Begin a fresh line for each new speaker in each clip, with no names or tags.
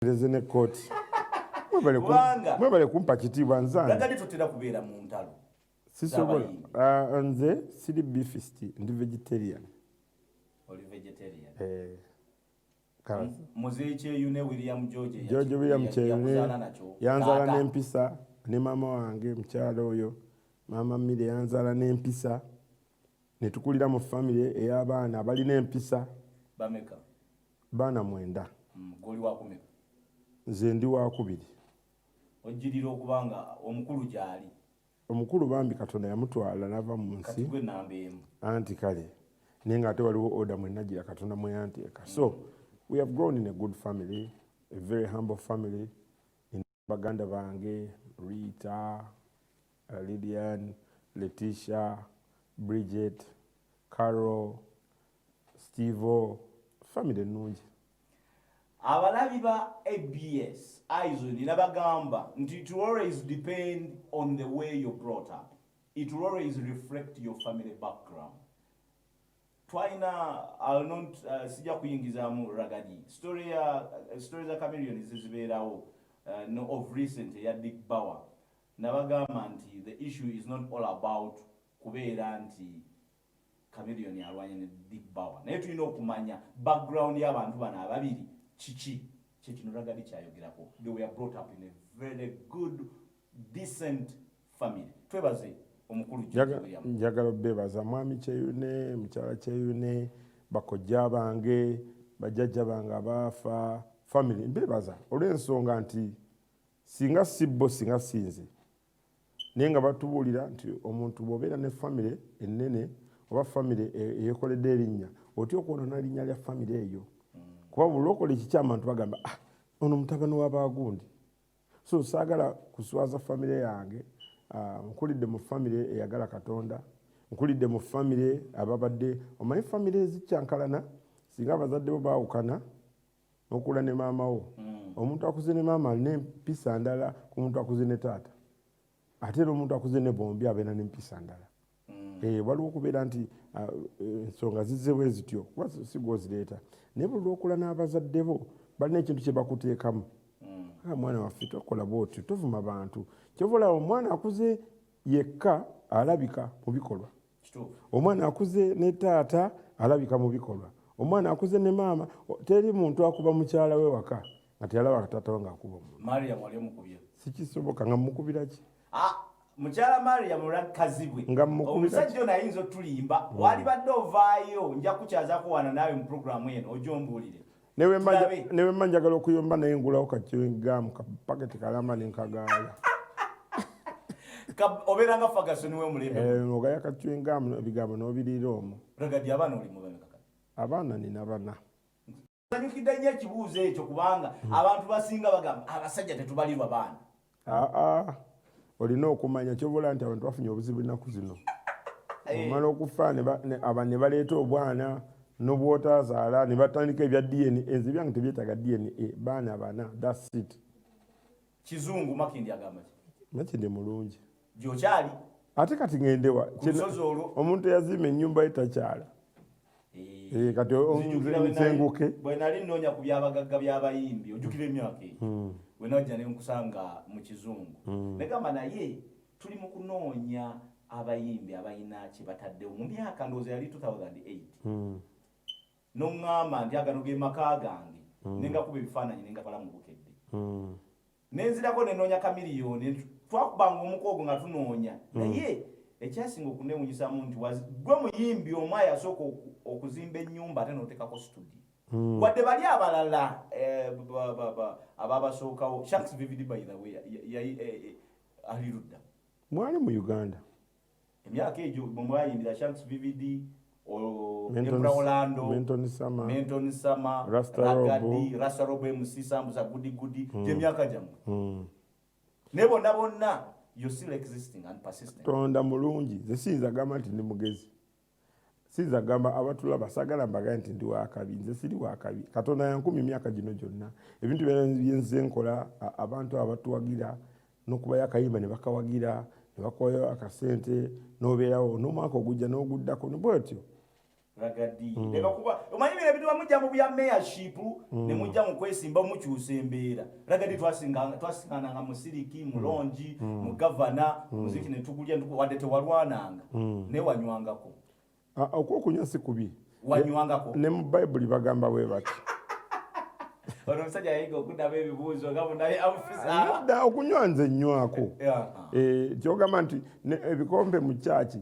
Rezene koti. Mwebale kumpa kitiibwa nzange.
Lagadi tutera kubeera mu ntalo.
Sisobola. Nze siri beefist, ndi vegetarian.
Oli vegetarian.
Muzee
Kyeyune William George
William Kyeyune yanzala n'empisa ne maama wange mukyala oyo. Maama Mire yanzala n'empisa. Ne tukulira mu family ey'abaana abalina empisa.
Bameka.
Baana 9.
Goli wa kumeka.
Nze ndi wa 2.
Ojjirira okubanga omukulu gyali.
Omukulu bambi Katonda yamutwala n'ava mu nsi.
Kati gwe namba emu.
Anti kale. Nenga ate waliwo order mwe nagira Katonda mwe yanteeka. So we have grown in a good family, a very humble family. In baganda bange, Rita, Lydian, Letitia, Bridget, Carol, Steve, family nungi.
Abalabi ba ABS Aizoni nabagamba nti it will always depend on the way you're brought up. It will always reflect your family background. Twaina I'll not sija kuyingiza mu ragadi. Stories za Chameleon zizibeerawo no of recent ya Dick Bauer. Nabagamba nti the issue is not all about kubeera nti Chameleon yalwanye ne Dick Bauer. Naye tulina okumanya background y'abantu bana ababiri chichi kino ragadi kyayogerako. They were brought up in a very good decent family. Twebaze omukulu
njagala bebaza mwami Kyeyune, mukyala Kyeyune, bakojja bange, bajjajja bange abaafa, family mbebaza olw'ensonga nti singa sibbo singa sinze naye nga batubuulira nti omuntu bw'obeera ne family ennene oba family eyekoledde erinnya otya okwonona linnya lya family eyo kuba buli okola ekikyama abantu bagamba ono mutabani w'abaagundi. So saagala kuswaza family yange. Nkulidde mu family eyagala Katonda, nkulidde mu family ababadde omanyi family ezikyankalana singa abazadde bo baawukana n'okula ne maama wo. Omuntu akuze ne maama alina empisa ndala ku muntu akuze ne taata, ate n'omuntu akuze ne bombi abeera n'empisa ndala. Waliwo okubeera nti ensonga zizzewo ezityo kuba si gwozireeta naye buli lw'okula n'abazadde bo balina ekintu kye bakuteekamu. Mwana waffe tokola bw'otyo tovuma bantu. Kyovola omwana akuze yekka alabika mu bikolwa. Omwana akuze ne taata alabika mu bikolwa. Omwana akuze ne maama teri muntu akuba mukyala we waka nga teyalaba taata we ng'akuba omuntu.
Mariam wali omukubira.
Sikisoboka nga mukubira ki?
Mukyala Mariam olakazibwe. Omusajja ono ayinza otulimba wali badde ovaayo nja kukyazaako wana naawe mu programu eno ojombuulire. Newe manjagala okuyomba naye ngulawo kakywengamu kapaketi kalamba nenkagaala. Obeera nga Ferguson we mulembe.
Ogaya kakywengamu ebigambo n'obiriira omwo.
Ragadi abaana oli mubameka kati?
Abaana nina 4.
Sanyukidde nnyo ekibuuzo ekyo kubanga abantu basinga bagamba abasajja tetubalirwa baana.
Olina okumanya kyobola nti abantu bafunye obuzibu ennaku zino. Omala okufa ne baleeta obwana n'obwotazaala ne batandika ebya DNA. Enze byange tebyetaaga DNA. Baana 4, that's it.
Kizungu Makindi agamba ki?
Makindi mulungi.
Gy'okyali?
Ate kati ngendewa. Omuntu eyazimba ennyumba ye takyala. Kati nzenguke.
Bwe nali nnoonya ku byabagagga by'abayimbi ojjukira emyaka eyo. Bwe najja ne nkusanga mu Kizungu. Negamba naye tuli mu kunoonya abayimbi abayina kye bataddewo mu myaka ndowooza yali 2008. N'oŋŋamba nti agano ge maka gange nengakuba ebifaananyi nengabala mu bukedde. Nenzirako ne nnoonya Chameleon twakubanga omukoogo nga tunoonya naye ekyasinga okunneewuunyisamu nti gwe muyimbi omu ayasooka okuzimba ennyumba ate n'oteekako studio. Wadde bali abalala ababasookawo Shanks Vivid by the way ali ludda.
Mwali mu Uganda.
Emyaka egyo mwayimbira Shanks Vivid Emperor Orlando, Menton Sama, Ragadi, Rasta Robo MC Sambuza Gudi gy'emyaka gyammwe. Ne bonna you're still existing and persistent.
Tonda mulungi. Ze siyinza gamba nti ndi mugezi. Siyinza gamba abatulaba sagala mbaga nti ndi wakabi. Nze siri wakabi. Katonda yankumi emyaka gino gyonna. Ebintu byenze nkola abantu abatuwagira n'okuba yakayimba ne bakawagira ne bakoyo akasente n'obeerawo n'omwaka ogujja n'oguddako ne bwetyo.
Ragadi leka kuba omanyi bino ebintu bamujja mu bya mayorship ne mujja mu kwesimba mukyusa embeera. Ragadi twasingananga mu Siriki mulongi mu gavana muziki ne tugulya wadde tewalwananga ne wanywangako
okwokunywa si kubi
wanywangako
ne mu Bible bagamba bwe bati
ono omusajja yayiga okuddamu ebibuuzo nga munaye amufisa
dda okunywa nze nywako kyogamba nti ebikompe mu kyaki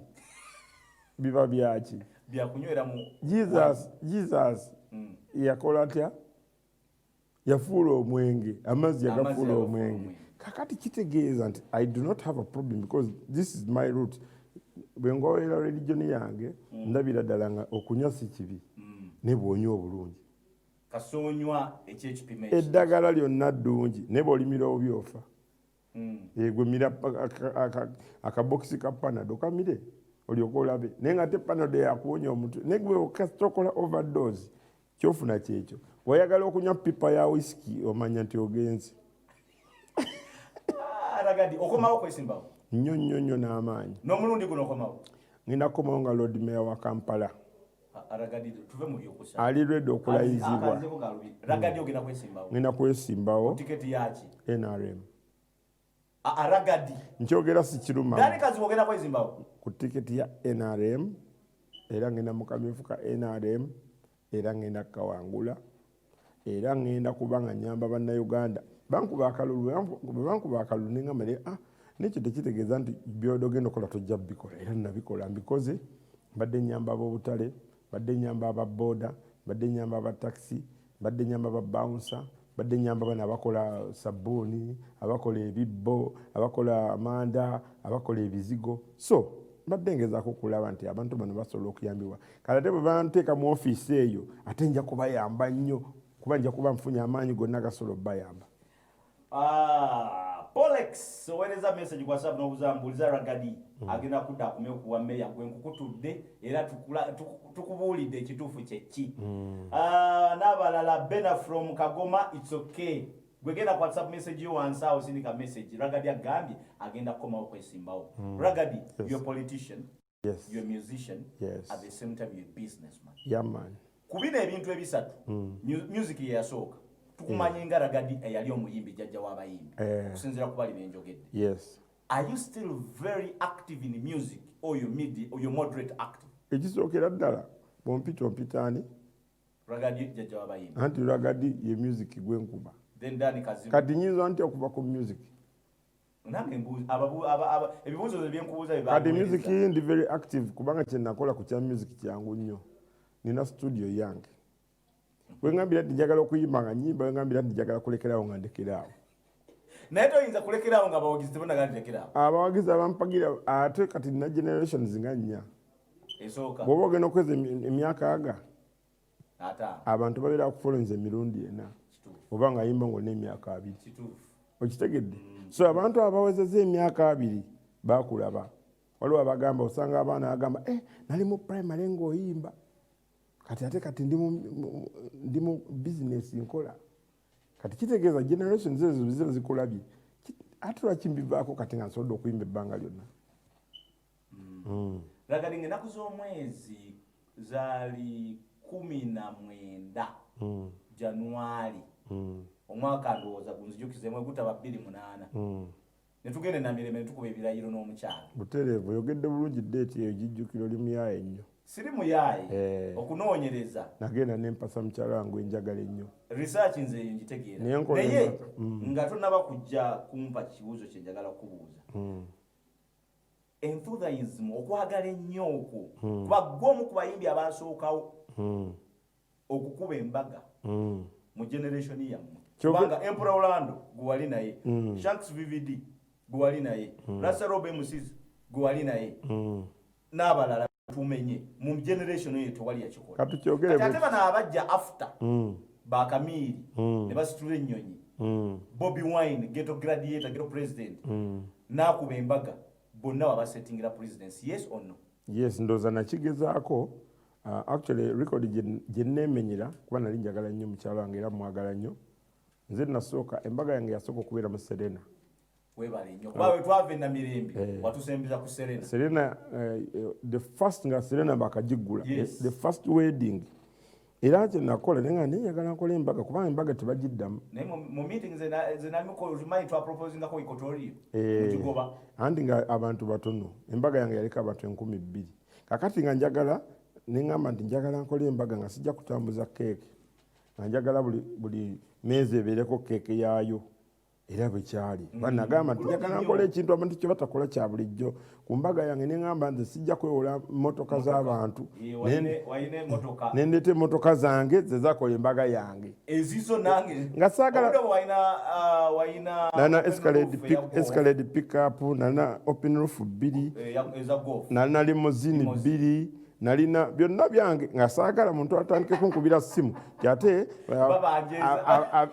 biba byaki
byakunywera mu
Jesus yakola atya yafuula omwenge amazzi yagafuula omwenge kakati kitegeeza nti I do not have a problem because this is my route bwe ngowera religion yange ndabira ddala nga okunywa si kibi ne bw'onywa obulungi
kasonywa ekyekipimo
eddagala lyonna ddungi ne bw'olimira obyofa gwemira akabokisi ka panado kamire olyoka olabe naye nga te panado yakuwonya omutwe naye gwe okatokola overdose kyofuna kyekyo wayagala okunywa pipa ya whisky omanya nti ogenze
Ragadi okomawo kwesimbawo
nnyo n'amaanyi
n'omulundi guno okomawo
ngenda kukomawo nga Lord Mayor wa Kampala
Ragadi tuve mu byokusa
ali ready okulayizibwa
Ragadi ogenda kwesimbawo
ngenda kwesimbawo
tiketi yaki
NRM
Ragadi
nkyogera si kiruma
dani kazi ogenda kwesimbawo
ku tiketi ya NRM era ngenda mu kamyufu ka NRM era ngenda kawangula era ngenda kubanga nyamba bannayuganda bankuba akalulu nengamba nekyo tekitegeeza nti byodogenda okola tojja bikola era nabikola mbikoze mbadde nyamba ab'obutale mbadde nyamba ababooda mbadde nyamba abataxi mbadde nyamba ababouncer mbadde nyamba bana abakola sabbuuni abakola ebibbo abakola amanda abakola ebizigo so mbadde ngezaako okulaba nti abantu bano basobola okuyambibwa kale ate bwe banteeka mu ofiisi eyo ate nja kubayamba nnyo kuba nja kuba nfunye amaanyi gonna gasobola okubayamba.
Polex owereza message kwa sababu n'obuzambuliza Ragadi agenda kudda akomye okuwa meya gwe nkukutudde era tukubuulidde ekituufu kyeki. N'abalala Bena from Kagoma it's okay gwe genda ku WhatsApp message yo wansi awo sindika message Ragadi agambye agenda kukomawo kwesimbawo. Ragadi you're a politician,
yes.
You're a musician,
yes.
At the same time you're a businessman.
Yeah, man.
Kubina ebintu ebisatu music yeyasooka tukumanye nga Ragadi eyali omuyimbi jjajja w'abayimbi okusinziira ku bali benjogedde.
Yes.
Are you still very active in music or your media or your moderate active?
Ekisookera ddala bompitaani
Ragadi jjajja w'abayimbi
anti Ragadi ye music gwenkuba
then Dani Kazibu
kati nyinza ntya okuva ku music
nange ebibuuzo byenkubuuza
kati music ndi very active kubanga kyenakola ku kya music kyangu nnyo nina studio yange wengambira nti njagala okuyimba nga nyimba wengambira nti njagala kulekerawo nga ndekerawo
naye toyinza kulekerawo nga abawagizi tebonagala ndekerawo
abawagizi abampagira ate kati nina generations nga nnya
esooka
bw'oba ogenda okweza emyaka aga
ata
abantu babeera kufolonza emirundi ena oba nga yimba ng'olina emyaka 2 okitegedde so abantu abawezeza emyaka 2 bakulaba waliwo abagamba osanga abaana bagamba nali mu primary ng'oyimba kati ndi mu business nkola kati kitegeeza generations ezo zikulabye ate lwaki mbivaako kati nga nsobodde okuyimba ebbanga lyonna.
Ragadi ng'ennaku z'omwezi zaali 19 Januari omwaka ndowooza gunzijukizemu egutaba 28 ne tugenda Namirembe ne tukuba ebirayiro n'omukyala
butereevu oyogedde bulungi ddeeti eyo gijjukiro limyaye ennyo
siri muyaye okunoonyereza
nagenda nempasa mukyala wange enjagala ennyo
research nze eyo ngitegeera naye nga tonnaba kujja kumpa kibuuzo kye njagala kubuuza enthusiasm okwagala ennyo okwo kuba gwe omu ku bayimbi abasookawo okukuba embaga mu generation yammwe kubanga Emperor Orlando gwe wali naye Shanks VVD gwe wali naye Rasta Robe Musizi gwe wali naye n'abalala tumenye mu generation eyo tewali yakikola ate bano abajja after Bakamiiri ne basitula ennyonyi Bobby Wine ghetto gladiator ghetto president n'akuba embaga bonna wabasettingira presidency yes or no?
Yes, ndoza nakigezaako actually record gye neemenyera kuba nali njagala nnyo mukyalo wange era mwagala nnyo nze nasooka embaga yange yasooka okubeera mu Serena
webale nnyo kuba we twava na mirembe watusembiza ku
Serena the first nga Serena bakagigula the first wedding era kye nakola nenga njagala nkola embaga kubanga embaga tebagiddamu
naye mu meeting zenamiko tumanyi twa proposinga ko ikotorio mukigoba
andi nga abantu batono embaga yange yaleka abantu 2,000 kakati nga njagala nengamba nti njagala nkola embaga nga sijja kutambuza keeke nga njagala buli meezi ebeereko keeke yaayo era bwe kyali banagamba nti njagala nkola ekintu abantu kye batakola kya bulijjo ku mbaga yange nengamba nti sijja kwewola motoka z'abantu nendeeta emotoka zange zezakola embaga yange
ezizo nange
nga saagala nalina escalade pickup nalina open roof 2 nalina limousine 2 nalina byonna byange nga saagala muntu atandike kunkubira simu kyate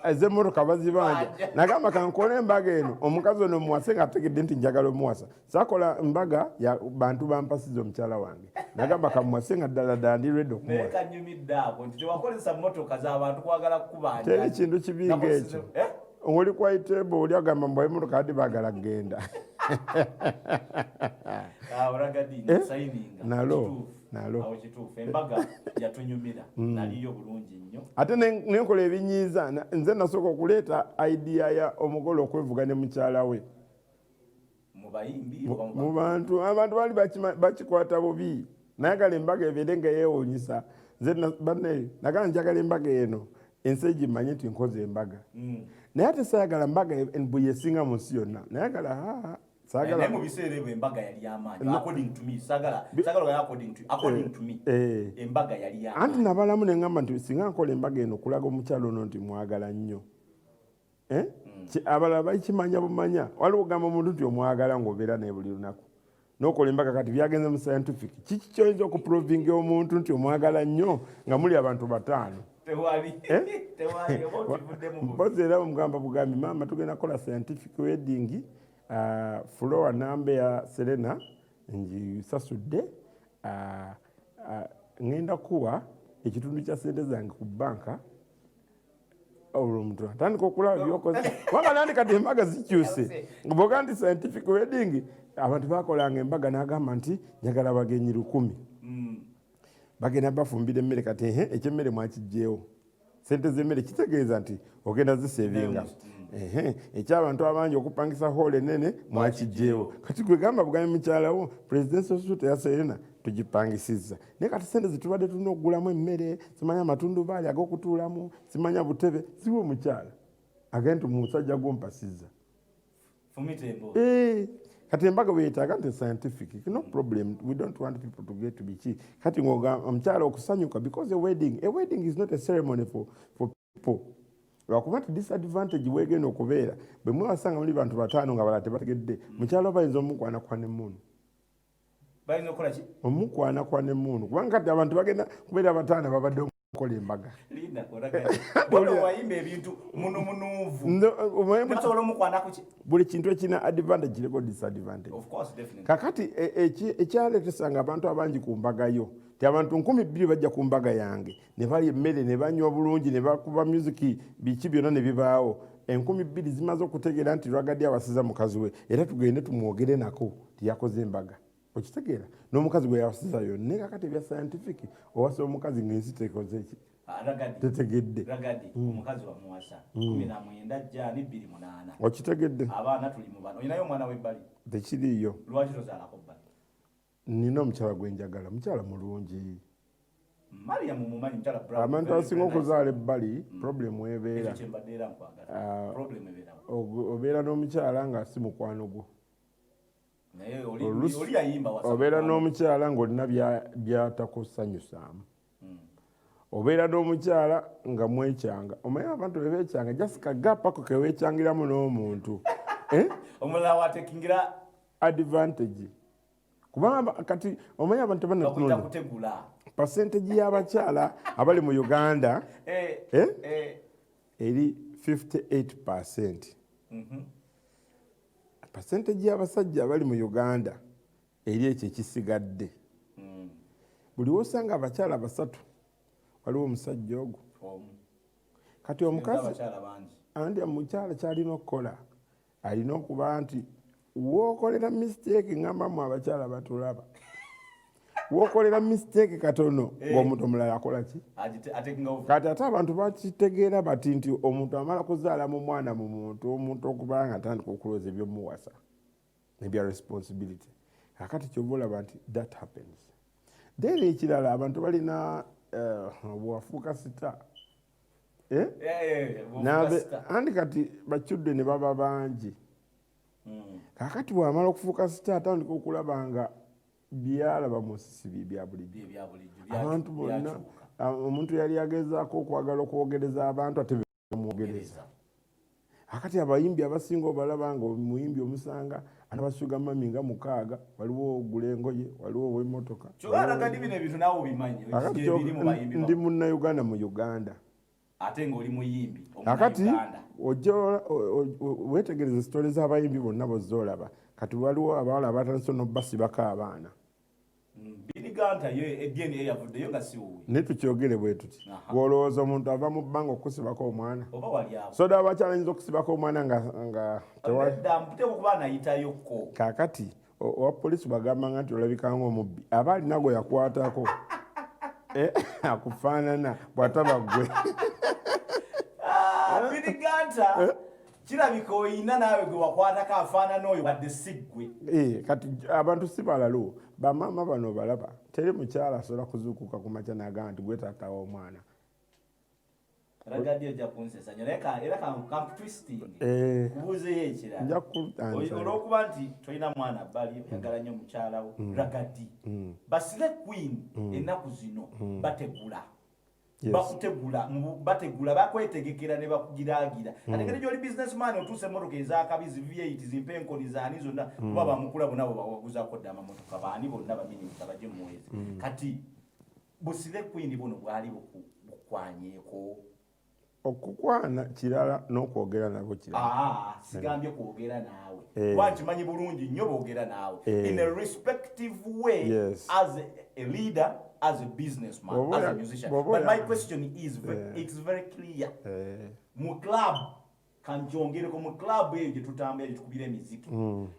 ez'emmotoka bazibanja nagamba kankole embaga eno omukazi ono muwase nga ategedde nti njagala omuwasa sakola embaga ya bantu bampasiza omukyala wange nagamba kamuwase nga ddala ddala ndi ready okumuwasa teri kintu kibi ng'ekyo oli kwa itebo oli agamba mbwa emmotoka adi baagala kgenda nalo
embaga yatunyumira naliyo bulungi nnyo
ate nenkola ebinyiiza nze nasooka okuleeta idea ya omugole okwevuga ne mukyala we mu bantu baali bakikwata bubi nayagala embaga ebeere nga yeewuunyisa nze banne nagala njagala embaga eno ensi egimanye nti nkoze embaga naye ate sayagala mbaga bwe yesinga mu nsi yonna nayagala
sagala mu biseera ebyo embaga yali y'amaanyi according to me sagala according to me embaga yali y'amaanyi
anti nabalamu ne ngamba nti singa nkola embaga eno kulaga omukyalo ono nti mwagala nnyo abalala bakimanya bumanya waliwo ogamba omuntu nti omwagala ng'obeera naye buli lunaku n'okola embaga kati byagenze mu scientific kiki kyoyinza okuprovinga omuntu nti omwagala nnyo nga muli abantu 5 mpozi era omugamba bugambi maama tugenda kukola scientific wedding floor namba ya Serena ngisasudde ngenda kuwa ekitundu kya sente zange ku banka omuntu atandika okulaba byokoze wanga nandika ti embaga zikyuse bwoga nti scientific wedding abantu bakolanga embaga n'agamba nti njagala bagenyi 100 bagenda bafumbira emmere kati ekyemmere mwakijjeewo sente z'emmere kitegeeza nti ogenda zisevinga ekyabantu abangi okupangisa hall enene mwakijjeewo kati gwegamba bugambi mukyalawo presidential suite ya Serena tugipangisizza naye kati sente zitubadde tulina okugulamu emmere simanya matundubaali ag'okutuulamu simanya butebe siwe omukyala agenti musajja gwompasizza kati embaga bweyetaaga nti scientific no problem we don't want people to get to be cheap kati omukyala okusanyuka because a wedding is not a ceremony for people lwakuba nti disadvantage weegenda okubeera bwe mwewasanga muli bantu 5 nga balala tebategedde mukyala bayinza omukwanakwana emmundu omukwanakwana emmundu kubanga kati abantu bagenda kubeera 5 babadde omukola embaga buli kintu ekina advantage kireko disadvantage kakati ekyaleetesanga abantu abangi ku mbagayo ti abantu 2,000 bajja ku mbaga yange ne balya emmere ne banywa bulungi ne bakuba music biki byonna ne bibaawo 2,000 zimaze okutegeera nti lwagadi awasiza mukazi we era tugende tumwogere nako tiyakoze embaga okitegeera n'omukazi gwe yawasiza yonna naye kakati ebya scientific owasa omukazi ng'ensi tekoze eki tetegedde
omukazi wamuwasa 19 January 28
okitegedde
abaana tuli mu bana olinayo omwana w'ebbali
tekiriiyo
lwaki tozaalako bbali
nina omukyala gwe njagala mukyala mulungi
Mariam mumanyi mukyala Brown
abantu abasinga okuzaala ebbali problemu ebeera obeera n'omukyala nga si mukwano gwo obeera n'omukyala ng'olina byatakusanyusaamu obeera n'omukyala nga mwekyanga omanyi abantu bebeekyanga jasika gapako keweekyangiramu n'omuntu
omulala watekingira
advantage kubanga kati omanyi abantu
banakutegula
percentage y'abakyala abali mu Uganda eri 58%. Percentage y'abasajja abali mu Uganda eri ekyo ekisigadde. Buli wosanga abakyala 3 waliwo omusajja ogwo kati omukazi andi omukyala kyalina okukola alina okuba nti wookolera mistake ng'ambamu abakyala batulaba wookolera mistake katono ng'omuntu omulala akola ki kati ate abantu bakitegeera bati nti omuntu amala kuzaala mu mwana mu muntu omuntu okuba nga atandika okulowooza ebyomuwasa nebya responsibility kakati kyoba olaba nti that happens then ekirala abantu balina bwafuuka sita andi kati bakyudde ne baba bangi kakati bwamala okufuuka sita atandika okulaba nga byalaba mu nsisi bya bulijjo abantu bonna omuntu yali agezaako okwagala okwogereza abantu ate bamwogereza akati abayimbi abasinga obalaba nga omuyimbi omusanga anabasuga mami nga 6 waliwo ogula engoye waliwo ow'emmotoka ndi munnayuganda mu Uganda
ate ng'oli muyimbi
akati ojja weetegereza sitole z'abayimbi bonna bozzoolaba kati waliwo abawala abatandise n'obbasibako abaana naye tukyogere bwe tuti bw'olowooza omuntu ava mu bbanga okusibako omwana soda abakyala ayinza okusibako omwana nga kaakati owa polisi bagambanga nti olabikanga omubbi aba alina gwe yakwatako akufaanana bw'ataba ggwe
kirabika oyina naawe gwe wakwatako afaanana oyo wadde si ggwe
kati abantu si balalo bamaama bano balaba teri mukyala asobola kuzuukuka ku makya n'agamba nti gwe taata w'omwana
ragadde ojja kunsesanya era kamputwisting kubuuzeyo ekirala olw'okuba nti tolina mwana bbali oyagala nnyo mukyala wo ragadi basile queen ennaku zino bategula bategula bakwetegekera ne bakugiraagira ate ngeri gy'oli businessman otuuse emmotoka ez'akabi V8 zimpenkoni zaani zonna kuba bamukula bonna bo bawaguzaako dda amamotoka baani bonna baminisita bajje mu mwezi kati busile queen buno bwali bukwanyeeko
okukwana kirala n'okwogera nabo kirala
sigambye kwogera naawe kuba nkimanyi bulungi nnyo boogera naawe in a respective way as a leader, as a businessman, as a musician. But my question is, it's very clear. Mu club kanjongere ko mu club eyo gye tutambula tukubira emiziki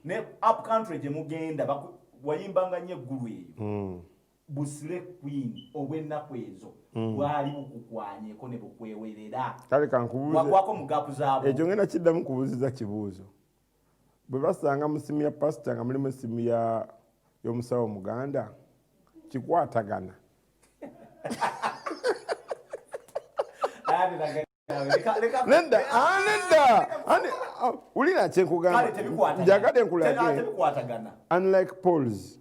ne up country gye mugenda wayimbanga nnyo eggulu eyo busile queen obw'ennaku ezo bwali bukukwanyeko ne bukwewerera
kale kankubuuze
wakwako mu gapu zaabo
ekyo ngenda kiddamu kubuuziza kibuuzo bwe basanga mu simu ya pasita nga mulimu esimu y'omusawo muganda kikwatagana nedda ulira kyenkugamba njagadde nkulage unlike poles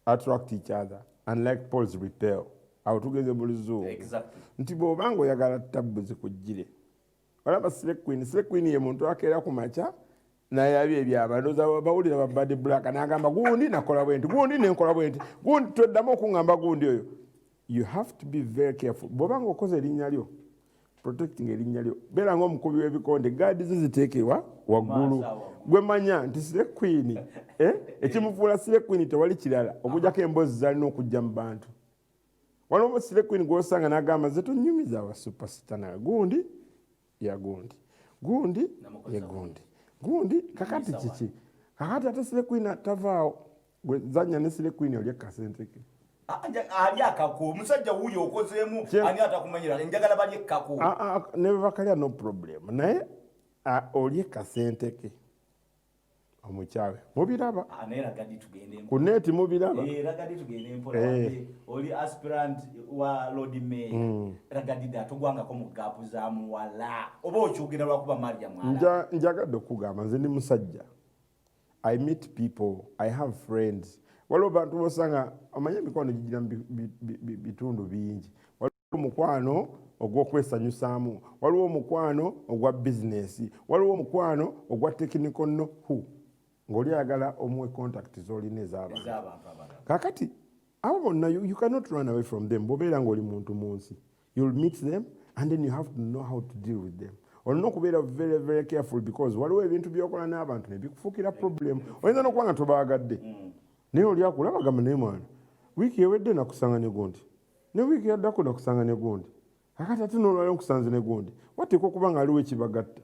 attract each other unlike poles repel awo tugeze buli zuuba nti bw'obanga oyagala tabbu zikujjire olaba Slay-Queen ye muntu akeera ku makya nayabya ebyaba ndooza bawulira ba Bad Black n'agamba gundi nakola bwenti gundi nenkola bwenti gundi toddamu okuŋŋamba gundi oyo. You have to be very careful bw'obanga okoze erinnya lyo protecting erinnya lyo beera ng'omukubi w'ebikonde gaadi ziteekewa waggulu gwe manya nti Slay-Queen ekimufuula Slay-Queen tewali kirala okujjako emboozi zalina okujja mu bantu waliwo Slay-Queen gw'osanga n'agamba ze tonyumiza wa superstar nawe gundi ya gundi ye gundi kakati kiki kakati ate Slay-Queen atavaawo gwe zanya ne Slay-Queen oli ekasente ke
ali akako omusajja wuyo okozeemu ani atakumanyira enjagala bali ekkako
ne bakalya no problem naye oli ekasente ke omukyawe mubiraba ku neeti mubiraba
ragadi tugende mpola oli aspirant wa Lord Mayor ragadi datugwangako mu gapu za muwala oba okyogera lwakuba Maria mwala
njagadde okugamba nze ndi musajja I meet people, I have friends. Waliwo bantu bosanga amanye emikono gigira bitundu bingi waliwo omukwano ogw'okwesanyusaamu waliwo omukwano ogwa bizinesi waliwo omukwano ogwa technical know-how ng'oli ayagala omuwe contact z'olina ez'abantu kakati abo bonna you cannot run away from them bw'obeera ng'oli muntu mu nsi you'll meet them and then you have to know how to deal with them olina okubeera very very careful because waliwo ebintu by'okola n'abantu ne bikufuukira problem oyinza n'okuba nga tobaagadde naye oli akula bagamba naye mwana wiiki ewedde nakusanga ne gundi ne wiiki yaddako nakusanga ne gundi kakati ate n'olwaliro nkusanze ne gundi wateekwa okuba nga aliwo ekibagatta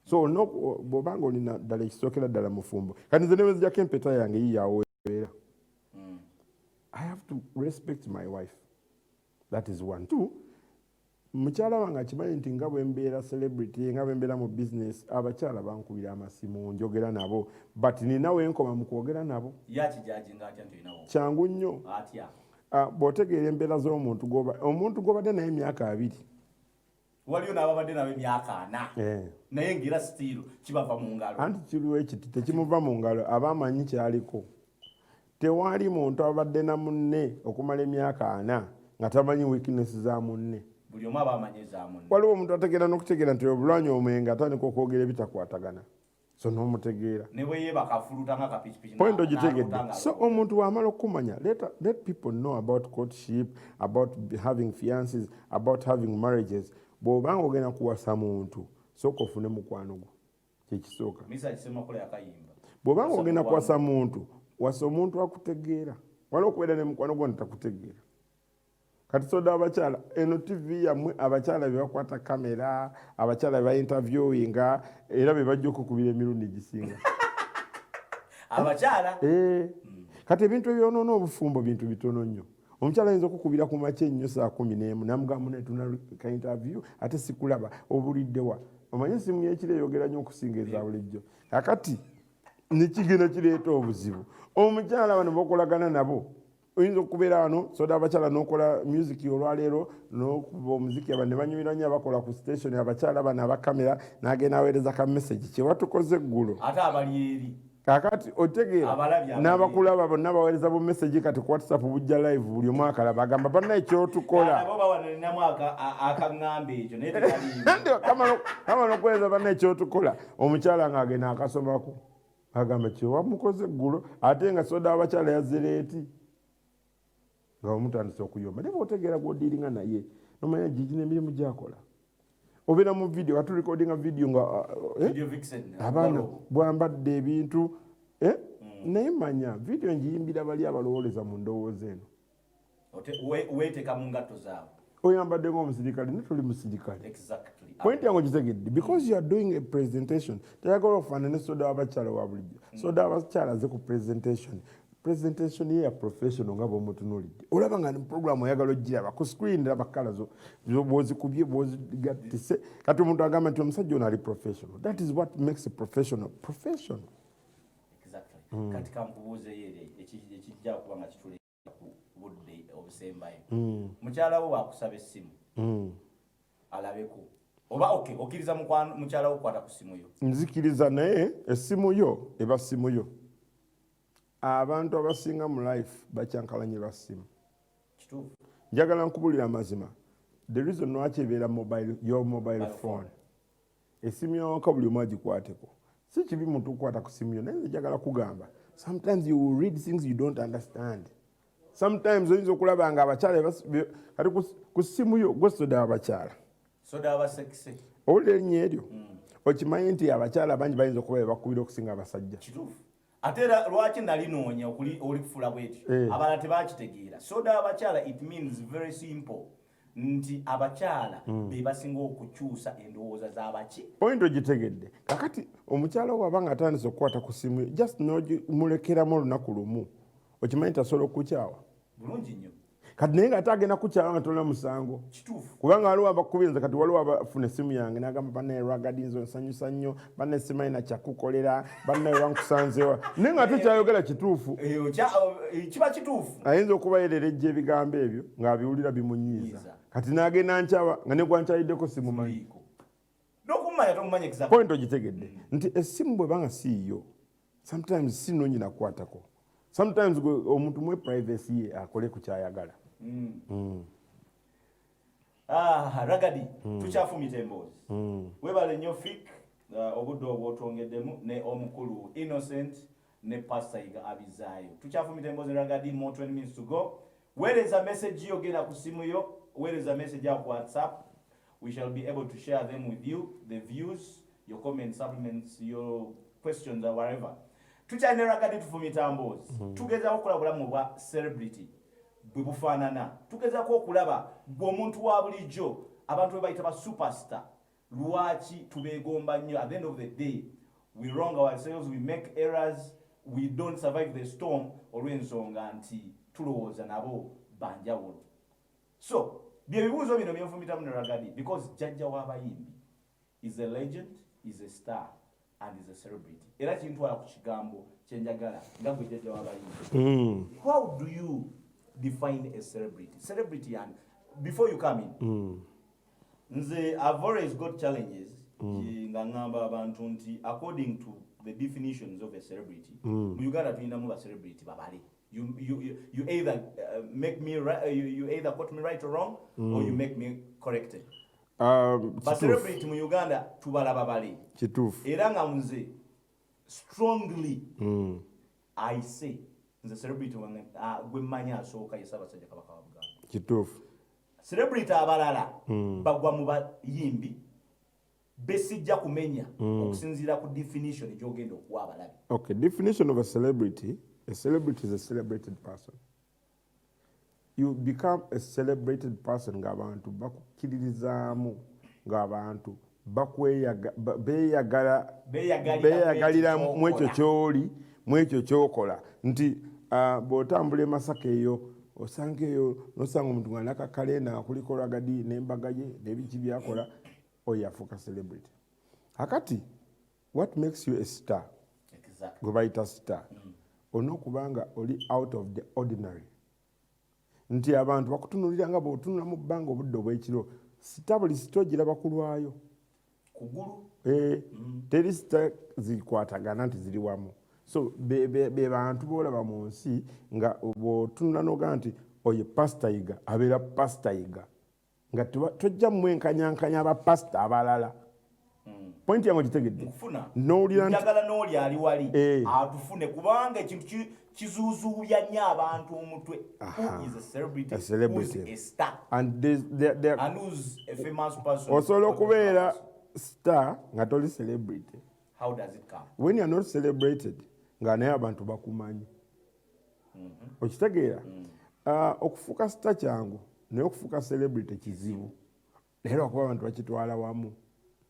so no bw'obanga olina ddala ekisookera ddala mufumbo kati nze newezijako empeta yange yiyawo ebeera I have to respect my wife. That is one. Two, mukyala wange akimanyi nti nga bwe mbeera celebrity nga bwe mbeera mu business abakyala bankubira amasimu njogera nabo but nina wenkoma mu kwogera nabo kyangu nnyo bw'otegeera embeera z'omuntu omuntu gw'obadde naye emyaka 2
waliyo n'ababadde nabo emyaka 4 naye ngera still kibava mu ngalo
anti kiriwo ekiti tekimuva mu ngalo aba amanyi kyaliko tewali muntu abadde na munne okumala emyaka 4 nga tamanyi weakness za munne
buli omu aba amanyi za munne
waliwo omuntu ategeera n'okutegeera nti obulwanyi omwenga atandika okwogera ebitakwatagana so n'omutegeera
ne bwe yeebaka afuluta nga kapikipiki
point ogitegedde so omuntu wamala okumanya let people know about courtship about having fiances about having marriages bw'obanga ogenda kuwasa muntu sooka ofune mukwano gwo kyekisooka bw'obanga ogenda kuwasa muntu wasa omuntu akutegeera waliwo okubeera ne mukwano gwo ntakutegeera kati soda abakyala eno TV yammwe abakyala be bakwata kamera abakyala be bainterviewinga era be bajja okukubira emirundi gisinga
abakyala
kati ebintu ebyonoona obufumbo bintu bitono nnyo omukyala ayinza okukubira ku makya ennyo saa 11 namugamba netuna ka interview ate sikulaba obuliddewa omanyi esimu y'ekiro eyogera nnyo okusinga eza bulijjo akati nekigenda kireeta obuzibu omukyala bano bokolagana nabo oyinza okubeera wano soda abakyala n'okola music olwaleero n'okuba omuziki abantu ne banyumira nnyo abakola ku station abakyala bano abakamera n'agenda aweereza ka message kyewatukoze eggulo
ate abali eri
kakati otegeera n'abakulaba bonna baweereza bu message kati ku WhatsApp bujja live buli omu akalaba agamba banna ekyotukola kamala okuweereza banna ekyotukola omukyala ng'agenda akasomako agamba kyewamukoze eggulo ate nga soda abakyala yazereeti nga bamutandise okuyomba naye bw'otegeera gw'odiiringa naye nomanya gigi n'emirimu gyakola obeera mu video aturekodinga video nga abaana bwambadde ebintu naye manya video ngiyimbira bali abalowoleza mu ndowooza eno
weeteka mu ngatto zaabwe
oyambadde ng'omusirikale ne tuli musirikale point yange ogitegedde because you are doing a presentation teyagala okufaana ne soda w'abakyala wa bulijjo soda abakyala aze ku presentation ye ya professional nga bw'omutunuulidde olaba nga program oyagala ogiraba ku screen raba kala bw'ozikubye bw'ozigattise kati omuntu agamba nti omusajja ono ali professional that is what makes a professional
kati kankubuuzeyo ekijja kuba nga kituleeta ku budde obusembayo mukyala wo bwakusaba essimu alabeko oba okkiriza mukyala wo okukwata ku ssimu yo
nzikiriza naye essimu yo eba ssimu yo abantu abasinga mu life bakyankalanye ba ssimu
kituufu
njagala nkubulira amazima the reason lwaki ebeera your mobile phone essimu yawaka buli omu agikwateko si kibi muntu okukwata ku ssimu yo naye njagala kugamba sometimes you will read things you don't understand sometimes oyinza okulaba nga abakyala kati ku ssimu yo gwe soda abakyala
soda abasekise
owulira erinnya eryo okimanyi nti abakyala bangi bayinza okuba bebakubira okusinga abasajja
kituufu ate era lwaki nalinoonya oli kufuula bwetyo abalala tebakitegeera soda abakyala it means very simple nti abakyala be basinga okukyusa endowooza z'abaki
point ogitegedde kakati omukyala waba nga atandise okukwata ku ssimu just nogimulekeramu olunaku lumu okimanyi tasobola okukukyawa
bulungi nnyo
kati naye nga ate agenda kukyawa nga tolina musango
kituufu
kubanga waliwo abakubiriza kati waliwo abafuna essimu yange n'agamba bannaye rwagadinzo nsanyusa nnyo bannaye simanyi nakyakukolera bannaye wankusanzewa naye nga ate kyayogera kituufu
kiba kituufu
ayinza okuba yererejja ebigambo ebyo ng'abiwulira bimunyiiza kati n'agenda nkyawa nga ne gwankyayiddeko simumanyi
n'okumanya tomumanya exactly
point ogitegedde nti essimu bwe banga siiyo sometimes si nonyina kukwatako sometimes omuntu mwe privacy ye akole ku kyayagala
ragadi tukyafumita emboozi webale nnyo fik obudde obwotwongeddemu ne omukulu innocent ne pastayiga abizaayo tukyafumita emboozi ragadi more 20 minutes to go weereza message yo genda ku simu yo weereza message yako ku WhatsApp we shall be able to share them with you the views your comments supplements your questions or whatever tukyalina ragadi tufumita mboozi tugezaako okulaba bulamu bwa celebrity bwe bufaanana tugezaako okulaba gwe omuntu wa bulijjo abantu be bayita ba superstar lwaki tubeegomba nnyo? At the end of the day we wrong ourselves, we make errors, we don't survive the storm olw'ensonga nti tulowooza nabo banjawulo. So bye bibuuzo bino byenfumitamu ne Ragadi because jjajja w'abayimbi is a legend, is a star and is a celebrity. Era kintwala ku kigambo kyenjagala nga gwe jjajja w'abayimbi. How do you define a celebrity? Celebrity, and before you come in, nze I've always got challenges nga ngamba abantu nti according to the definitions of a celebrity, mu Uganda tulinamu ba celebrity babale. You either make me right, you either quote me right or wrong, or you make me corrected. But celebrity mu Uganda tubala babale.
Kituufu.
Era nga nze strongly I say nze celebrity gwe mmanyi asooka ye Ssaabasajja Kabaka wa Buganda.
Kituufu.
Celebrity abalala bagwa mu bayimbi besijja kumenya okusinziira ku definition gy'ogenda okuwa abalabi.
Okay, definition of a celebrity is a celebrated person. You become a celebrated person ng'abantu bakukkiririzaamu, ng'abantu beeyagalira mu ekyo ky'oli, mu ekyo ky'okola. Nti bw'otambula e Masaka eyo osanga eyo n'osanga omuntu nga nakakalenda kuliko Ragadi n'embaga ye n'ebiki byakola, oyo yafuuka celebrity. Akati what makes you a star?
Exactly.
Gwe bayita star. Olina okuba nga oli out of the ordinary. Nti abantu bakutunulira nga bw'otunula mu bbanga obudde obw'ekiro. Sita buli sita ogiraba ku lwayo.
Kugulu?
Teri sita zikwatagana nti ziri wamu. So be bantu b'olaba mu nsi nga bw'otunula n'ogamba nti oyo pasita Yiga abeera pasita Yiga. Nga tojja mwenkanya abapasita abalala. Pointi yange ogitegedde.
Njagala n'oli ali wali atufune kubanga ekintu kizuuzuubya nnyo abantu omutwe. Who is a celebrity?
A celebrity.
Who is a star?
And
who's a famous person?
Osobola okubeera star nga toli celebrity.
How does it come?
When you are not celebrated, nga naye abantu bakumanyi. Okitegeera? Okufuuka star kyangu naye okufuuka celebrity kizibu. Naye lwakuba abantu bakitwala wamu.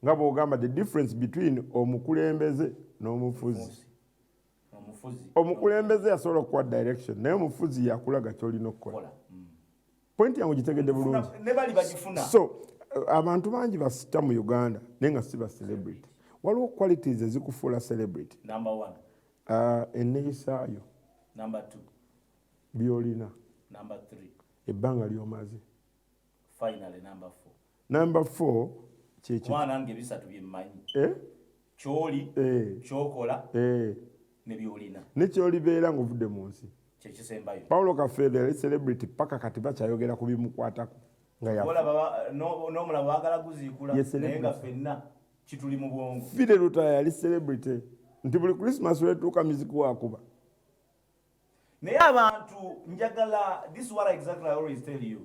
Nga bw'ogamba the difference between omukulembeze n'omufuzi. Omukulembeze yasobola okuwa direction naye omufuzi yakulaga ky'olina okukola. Point yange gitegedde bulungi.
Ne bali bagifuna.
So abantu bangi basita mu Uganda naye nga si ba celebrity. Waliwo qualities ezikufuula celebrity.
Number 1.
Enneeyisaayo.
Number 2.
By'olina.
Number 3.
Ebbanga ly'omaze.
Finally number 4.
Number 4 kyeki.
Mwanange bisatu byemmanyi. Ky'oli, ky'okola, ne by'olina.
Ne ky'olibeera ng'ovudde mu nsi.
Kyekisembayo.
Paulo Kafeero yali celebrity paka kati bakyayogera ku bimukwatako.
N'omulaba baagala guziikula naye nga ffenna kituli mu bwongo.
Fidel Lutaya yali celebrity nti buli Christmas lwetuuka music wakuba.
Naye abantu njagala, this is what exactly I always tell you,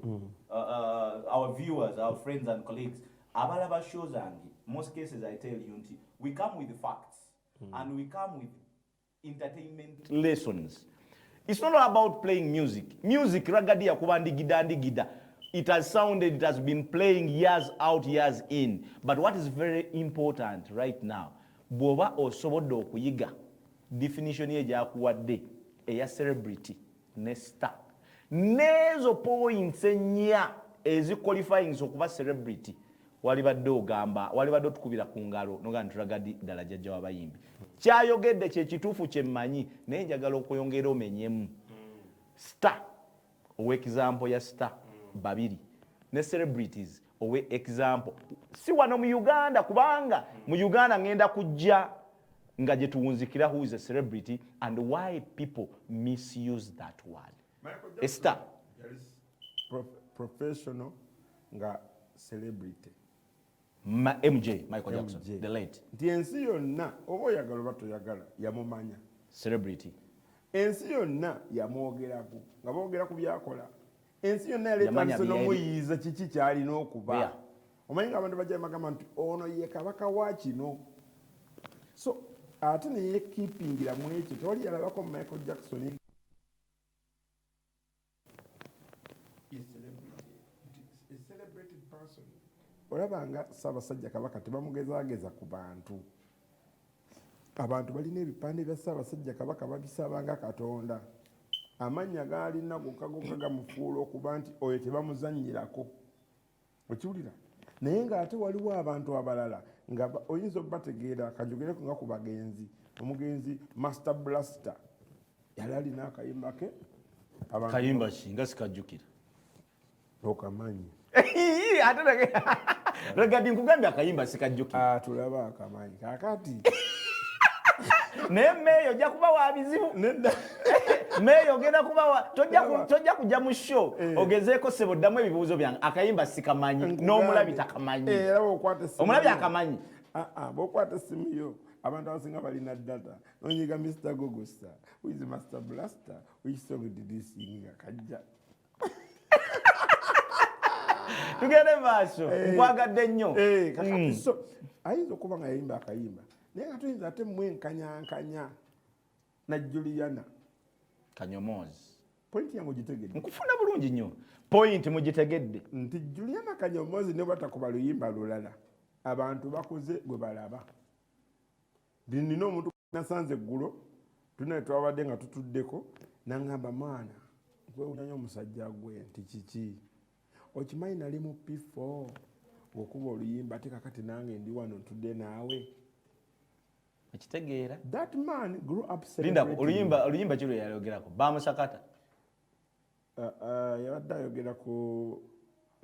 our viewers, our friends and colleagues, abalaba show zange, most cases I tell you nti we come with facts and we come with entertainment lessons. It's not all about playing music. Music Ragadi yakuba ndigida. It has sounded, it has been playing years out, years in. But what is very important right now, bw'oba osobodde okuyiga definition ye gy'akuwadde eya celebrity ne star, n'ezo points ennya eziqualifying okuba celebrity, walibadde ogamba, walibadde otukubira ku ngalo noga nti Ragadi ddala jjajja w'abayimbi. Kyayogedde kye kituufu kye mmanyi naye njagala okweyongera omenyemu. Star ow'example ya star babiri ne celebrities owe example si wano mu Uganda, kubanga mu Uganda ngenda kujja nga gye tuwunzikira who is a celebrity and why people misuse that word. A star.
Professional nga celebrity.
MJ, Michael Jackson, the late.
Nti ensi yonna oba oyagala oba toyagala yamumanya.
Celebrity.
Ensi yonna yamwogerako nga boogera ku byakola. Ensi yonna yaleetandise n'omuyiiza kiki kyalina okuba. Omanyi nga abantu bajja bagamba nti ono ye kabaka wa kino. So ate ne yeekipingira mu ekyo tewali yalabako Michael Jackson. Olaba ndabanga Ssaabasajja Kabaka tebamugezaageza ku bantu. Abantu balina ebipande bya Ssaabasajja Kabaka babisabanga Katonda. Amannya gaalina gokka gamufuula okuba nti oyo tebamuzannyirako. Okiwulira? Naye ng'ate waliwo abantu abalala nga oyinza obbategeera kanjogereko nga ku bagenzi. Omugenzi Master Blaster yali alina akayimba ke.
Kayimba ki nga sikajjukira.
Okamanyi.
Ate Ragadi nkugambye akayimba sikajjukira.
Tulaba akamanyi. Kaakati.
Naye meeyo ojja kuba wa bizibu. Meeyo ogenda kuba tojja kujja mu show ogezeeko ssebo ddamu ebibuuzo byange akayimba sikamanyi n'omulabi takamanyi. Omulabi akamanyi.
Bw'okwata essimu yo abantu abasinga balina data nonyiga Mr. Gogosa who is Master Blaster which song did he sing kajja.
Tugende maaso nkwagadde nnyo.
Kakati so ayinza okuba nga yayimba akayimba naye nga tuyinza ate mwenkanyankanya na Juliana
Kanyomozi.
Pointi yangu gitegedde.
Nkufuna bulungi nnyo. Point mugitegedde.
Nti Juliana Kanyomozi ne batakuba luyimba lulala abantu bakoze gwe balaba. Nina omuntu nasanze eggulo tunaye twabadde nga tutuddeko n'aŋŋamba mwana gwewunanya omusajja gwe nti kiki okimanyi nali mu P4 okuba oluyimba ate kakati nange ndi wano ntudde naawe.
Ekitegeera.
That man grew up
celebrating. Linda oluyimba kiro yayogerako bamusakata.
Yabadde ayogera ku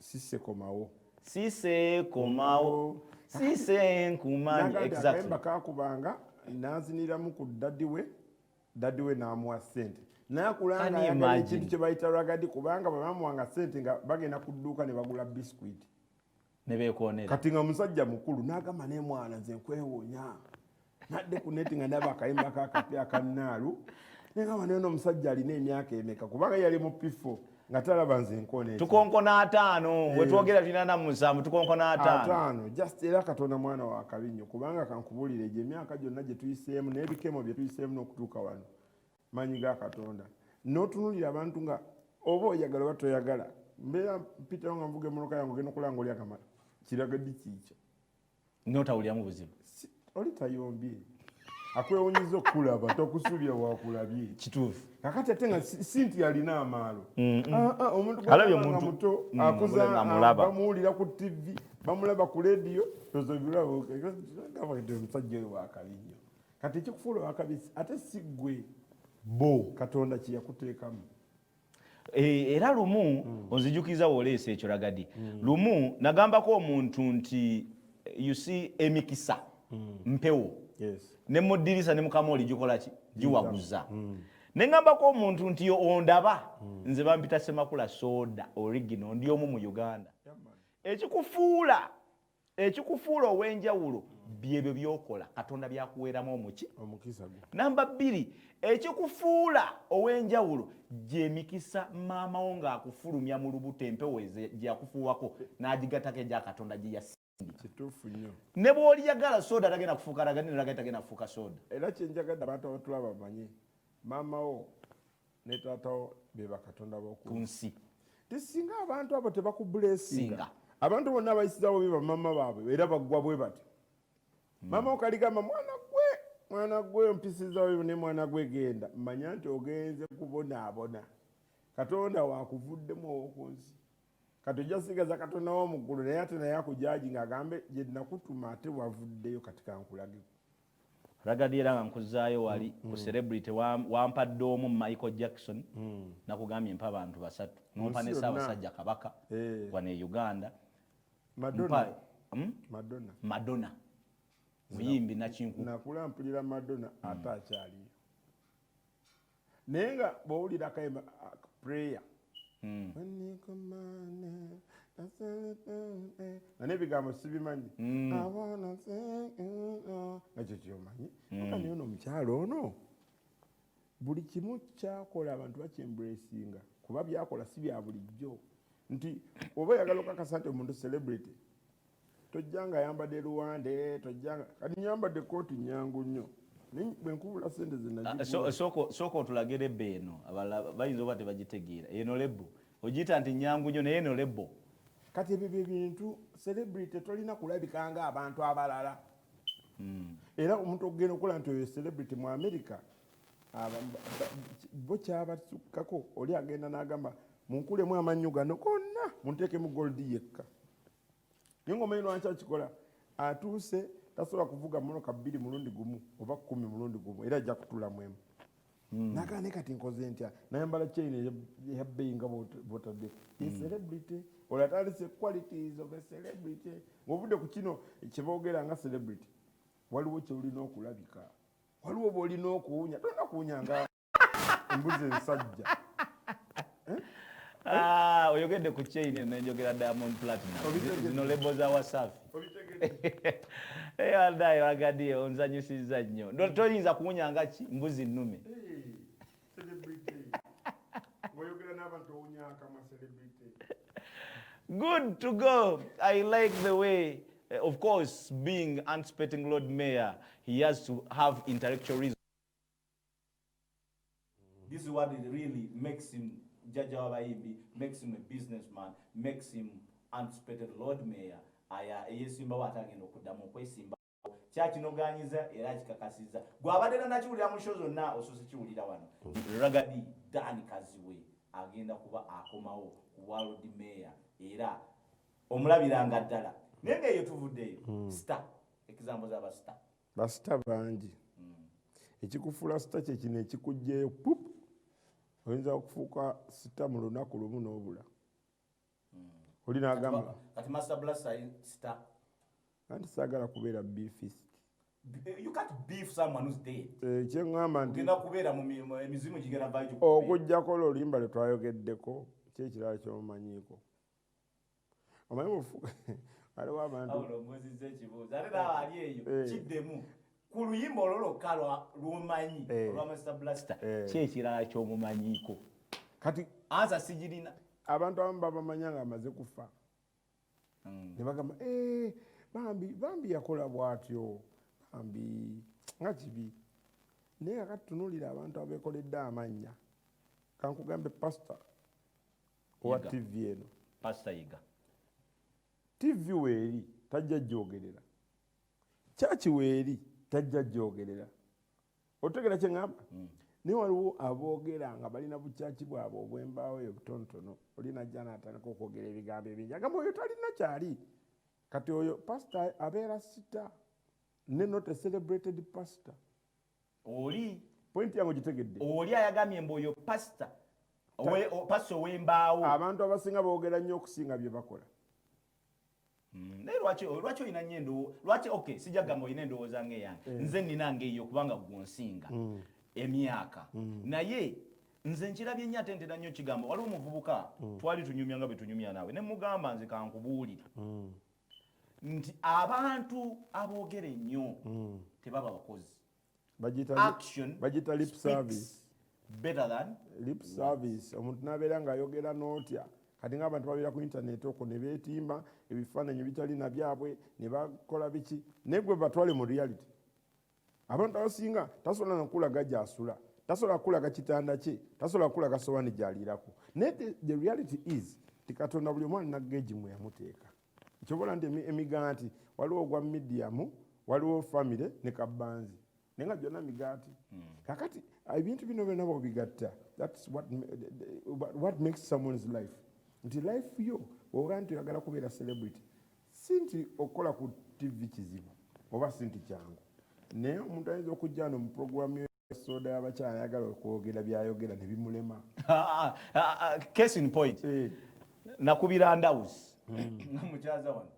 Sise Komawo.
Sise Komawo. Sise nkumanyi exactly.
Akayimba kakubanga n'aziniramu ku daddi we n'amuwa ssente. Nakulanga ayagala ekintu kye bayita ragadi kubanga bwe bamuwanga ssente nga bagenda ku dduuka ne bagula biscuit.
Ne beekoonera.
Kati nga musajja mukulu n'agamba ne mwana nze nkwewuunya. Nadde ku neti nga ndaba akayimba kakapya akannaalu. Nengamba naye n'omusajja alina emyaka emeka kubanga yali mu P4 nga talaba nze nkoona eki.
Tukonkona 5 we twogera tulina na musanvu tukonkona
5. Just era Katonda mwana wa kabinyo kubanga kankubulire gye emyaka gyonna gye tuyiseemu n'ebikemo bye tuyiseemu n'okutuuka wano. Manyi ga Katonda. N'otunulira abantu nga oba oyagala oba toyagala. Mbeera mpitawo nga mvuga emmotoka yange ogenda okulanga oli akamala. Kiragadi kiikyo.
N'otawuliramu buzibu.
Oli tayombye. Akwewunyiza okulaba tokusuubira wakulabye.
Kituufu.
Kakati ate nga Sinti alina amaalo. Omuntu muto akuza bamuwulira ku TV bamulaba ku leediyo tozobirabo gavumenti omusajja oyo wakabinyo. Kati ekikufuula wakabisi ate si ggwe bo Katonda kye yakuteekamu.
Era lumu onzijukiza woleesa ekyo Ragadi. Lumu nagambako omuntu nti you see emikisa mpewo.
Yes.
Ne mu ddirisa ne mukamooli gikola ki giwaguza. Ne ngambako omuntu nti ondaba nze bampita Semakula Soda original ndi omu mu Uganda. Ekikufuula ow'enjawulo byebyo byokola Katonda byakuweeramu omukisa gwo. Namba 2 ekikufuula ow'enjawulo gy'emikisa maama wo ng'akufulumya mu lubuto empewo gyakufuuwako n'agigatako egya Katonda gye yasindi.
Kituufu nnyo.
Ne bw'oliyagala soda tagenda kufuuka Ragadi ne Ragadi tagenda kufuuka soda.
Era kyenjagadde abantu abatulaba bamanye maama wo ne taata wo be bakatonda b'oku
nsi.
Tisinga abantu abo tebakubulesinga. Abantu bonna abayisizaawo be bamaama baabwe era baggwa bwe bati. Maama wo kaligamba mwana gwe ompisizaawo ne mwana gwe genda manya nti ogenze kubonaabona. Katonda waakuvuddemu ow'oku nsi. Kati ojja sigaza Katonda w'omuggulu naye ate naye akujaji ng'agambe gye nakutuma ate wavuddeyo kati kankulage.
Ragadi era nga nkuzaayo wali ku celebrity wampadde omu Michael Jackson nakugambye mpa abantu 3 nompa ne Ssaabasajja Kabaka wane Uganda. Madonna muyimbi nakinku
nakula mpulira Madonna ate akyaliyo naye nga bw'owulira akayimba prayer n'ebigambo sibimanyi nakyo kyomanyi naye ono omukyalo ono buli kimu kyakola abantu bakyembulesinga kuba byakola si bya bulijjo nti oba oyagala okakasa nti omuntu celebrity tojjanga ayambadde luwande tojjanga kati nyambadde kooti nyangu nnyo bwe nkubula sente
sooka otulagire ebbe eno abalala bayinza oba tebagitegeera eno lebo ogiyita nti nyangu nnyo naye eno lebo
kati ebyo bintu celebrity tolina kulabika nga abantu abalala. Era omuntu okugenda okukola nti oyo celebrity mu America bo kyabasukkako oli agenda n'agamba munkulemu amannyo gano gonna munteekemu gold yekka. Naye ng'omanyi lwaki akikola atuuse tasobola kuvuga motoka 2 mulundi gumu oba 10 mulundi gumu era ajja kutulamu emu. Nagaa ne kati nkoze ntya nayambala chain ya bbeeyi nga bw'otadde. Celebrity olatandise qualities of a celebrity. Ng'ovudde ku kino kye boogera nga celebrity waliwo kye olina okulabika, waliwo bw'olina okuwunya. Tolina kuwunya nga embuzi ensajja.
Oyogedde ku chain nenjogera Diamond Platinum zino lebo za Wasafi. Aldayo agadi onzanyusiza nnyo. Toyinza kuwunya nga mbuzi nnume. Good to go. I like the way, of course, being Ant-Spetting Lord Mayor, he has to have intellectual reason. This is what it really makes him Jaja Wabayimbi, makes him a businessman, makes him Ant-Spetting Lord Mayor. Aya eyesimba watagenda okuddamu okwesimba kyakinoganyiza era kikakasiza gwabadde nakiwulira mu show zonna osose kiwulira wano. Ragadi Dani Kaziwe agenda kuba akomawo ku World Mayor era omulabiranga ddala naye ng'eyo tuvuddeyo star example z'aba star
basita bangi. Ekikufuula sita kye kino ekikugjeyo pup oyinza okufuuka sita mu lunaku lumu n'obula. Oli n'agamba
kati Master Blaster star
anti saagala kubeera beefist.
You can't beef someone who's dead.
Kyeŋŋamba nti
ogenda kubeera mu emizimu gigenda vayo
okuggyako olwolimba lwe twayogeddeko kyekirala kyomumanyiiko. Omanyi mufuuka waliwo abantu
olomwezizza ekibuuzo ate naawe ali eyo kiddemu ku luyimba olwo lwokka lw'omanyi olwa Master Blaster kyekirala ky'omumanyiiko.
Kati
ansa sigirina.
Abantu abamu babamanya nga amaze kufa ne bagamba bambi yakola bw'atyo bambi nga kibi. Naye kakati tunuulira abantu abeekoledde amannya. Kankugambe pasita owa TV eno.
Pasita Yiga.
TV weeri tajja gyogerera. Kyaki weeri tajja gyogerera. Otegera kye ŋŋamba? Naye waliwo aboogera nga balina bukyaki bwabwe obw'embaawo eyo butonotono. Oli najja n'atandika okwogera ebigambo ebingi. Agamba oyo talina kyali. Kati oyo pasita abeera sita. Ne not a celebrated pastor.
Oli.
Point yange ogitegedde.
Oli ayagambye mbu oyo pasita. Pasita ow'embaawo.
Abantu abasinga boogera nnyo okusinga bye bakola.
Naye lwaki olina nnyo endowooza? Lwaki okay sijja kugamba olina endowooza ng'eyange. Nze nnina ng'eyo kubanga gw'onsinga emyaka. Naye nze nkirabye nnyo ate ntera nnyo kigambo. Waliwo omuvubuka twali tunyumya nga bwe tunyumya naawe ne mugamba nze kankubuulira nti abantu aboogera ennyo tebaba bakozi.
Bagita lip service.
Better than
lip service. Omuntu n'abeera ng'ayogera n'otya. Kati ng'abantu babeera ku internet okwo ne beetimba ebifaananyi bitalina byabwe ne bakola biki naye gwe batwale mu reality. Abantu abasinga tasobola n'okulaga gy'asula, tasobola kulaga kitanda kye, tasobola kulaga sowaani gy'aliirako. Naye the reality is ti Katonda buli omu alina geegi mwe yamuteeka. Kyobola nti emigaati waliwo ogwa medium, waliwo family ne kabbanzi naye nga gyonna migaati. Kakati ebintu bino byonna bw'obigatta, that's what makes someone's life. Nti life yo bw'oba nti oyagala kubeera celebrity si nti okukola ku TV kizibu oba si nti kyangu. Naye omuntu ayinza okujja wano mu puroguramu y'esoda y'abakyala ayagala okwogera by'ayogera ne bimulema.
Case in point. Nakubira Ndawuzi nga mukyaza wano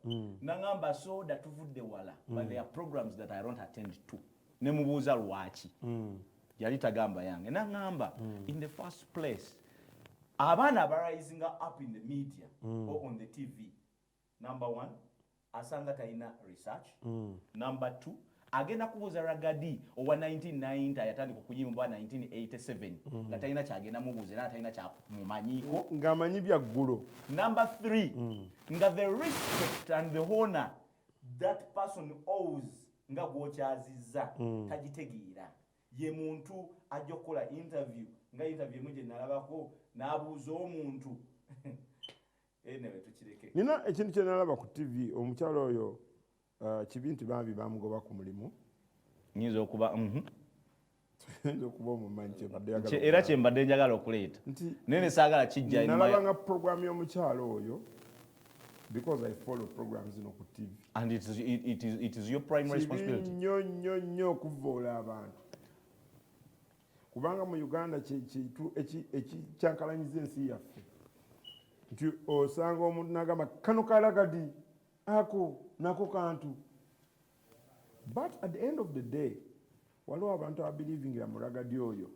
nagamba soda tuvudde wala but there are programs that I don't attend to. Ne mubuuza lwaki yali tagamba yange nagamba in the first place abaana rising up in the media or on the TV. Number one, asanga talina research. Number two, agenda kubuuza Ragadi owa 1990 yatandika okuyimba 1987 nga talina kyagenda mubuuza era talina kyamumanyiiko
ng'amanyi byaggulo.
Number three, nga the respect and the honor that person owes nga gw'okyazizza tagitegeera. Ye muntu ajja okukola interview nga interview emu gye nalabako n'abuuza omuntu anyway tukireke
nina ekintu kye nalaba ku TV omukyalo oyo kibi nti bambi bamugoba ku mulimu
nyinza okuba
nze okuba omumanyi
era kyembadde njagala okuleeta naye nesaagala kijja
nalabanga program y'omukyalo oyo because I follow programs zino ku TV
and it is your primary responsibility
nnyo okuvoola abantu kubanga mu Uganda ekikyankalanyiza ensi yaffe nti osanga omuntu n'agamba kano kalagadi ako nako kantu but at the end of the day waliwo abantu ababelievingira mu ragadi oyo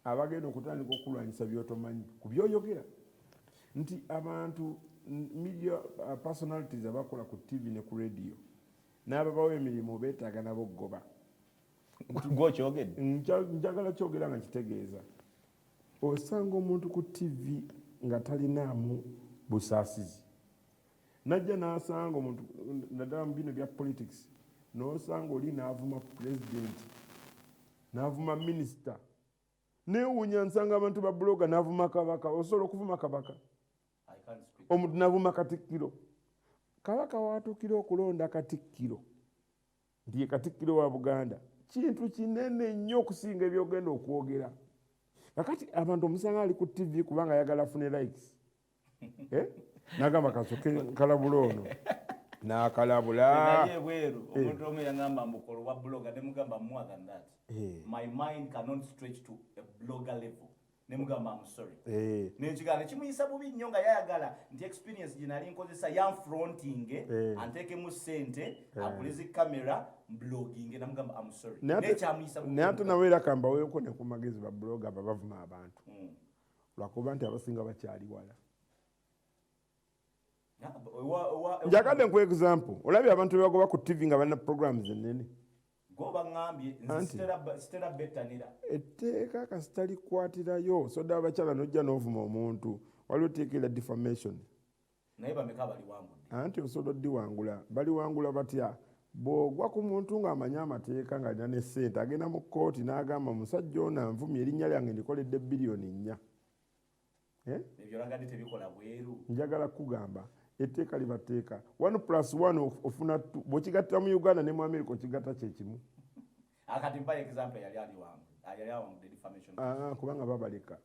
abagenda okutandika okulwanyisa byotomanyi ku byoyogera nti abantu media personalities abakola ku TV ne ku radio n'ababawo emirimu beetaaga nabo ggoba
gw'okyogedde
njagala kyogera nga kitegeeza osanga omuntu ku TV nga talinaamu busaasizi najja n'asanga omuntu naddala mu bino bya politics n'osanga oli n'avuma president n'avuma minisita neewuunya nsanga abantu ba buloga n'avuma kabaka osobola okuvuma kabaka omuntu n'avuma katikkiro kabaka waatuukira okulonda katikkiro nti ye katikkiro wa Buganda kintu kinene nnyo okusinga ebyogenda okwogera kakati abantu omusanga ali ku TV kubanga ayagala afune likes n'agamba kasoke kalabula ono n'akalabula
naye bweru omuntu omu yangamba mukolo wa blogger nemugamba more than that my mind cannot stretch to a blogger level nemugamba I'm sorry nenkigaana kimuyisa bubi nnyo nga yayagala nti experience gye nali nkozesa yanfronting anteekemu ssente agule zi kamera blogging namugamba I'm sorry nekyamuyisa bubi
naye ate nawe era kambaweeko ne ku magezi ba blogger abo bavuma abantu lwakuba nti abasinga bakyali wala njagadde nku example olabye abantu bebagoba ku TV nga balina programs ennene
goba ngambye nzitera betanira
etteeka kasita likwatirayo soda abakyala nojja n'ovuma omuntu waliwo teekera defamation
naye bameka bali wangudde
anti osobola oddiwangula baliwangula batya bw'ogwa ku muntu ng'amanyi amateeka ng'alina ne ssente agenda mu kkooti n'agamba omusajja ono anvumye erinnya lyange ndikoledde biliyoni 4
ebyo ragadi tebikola bweru
njagala kugamba etteeka libateeka 1+1 ofuna 2 bw'okigattira mu Uganda ne mu America okigatta kyekimu
akati mpa example yali awangudde defamation
kubanga babaleka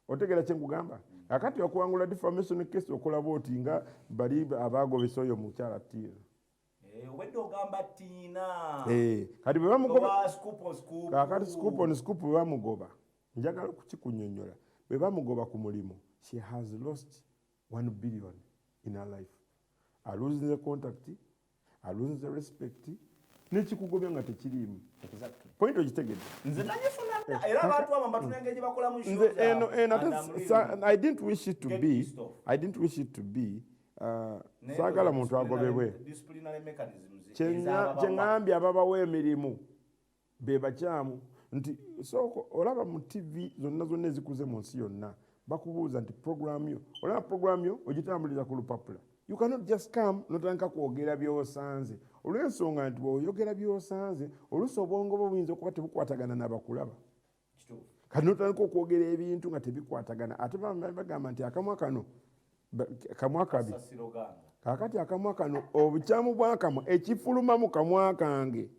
otegera kye nkugamba akati okuwangula defamation case okola booti nga bali abagobesa oyo mukyala Tina
obwedde ogamba Tina
kati bwe bamugoba
kakati
scoop on scoop bwe bamugoba njagala kukikunnyonnyola bwe bamugoba ku mulimu she has lost 1 billion in her life aluzinze contact aluzinze respect nekikugobya nga tekiriimu point ogitegedde
nze nagifuna era abantu abo mbatunenge gye bakola mu
I didn't wish it to be saagala muntu agobebwe kyeŋŋambye ababawo emirimu be bakyamu nti soko olaba mu TV zonna ezikuze mu nsi yonna bakubuuza nti program yo olaba program yo ogitambulira ku lupapula you cannot just come notandika kwogera byosanze olw'ensonga nti bw'oyogera byosanze oluusi obwongo bwo buyinza okuba tebukwatagana n'abakulaba kati notandika okwogera ebintu nga tebikwatagana ate bagamba nti akamwa kano kamwa kabi kakati akamwa kano obukyamu bw'akamwa ekifuluma mu kamwa kange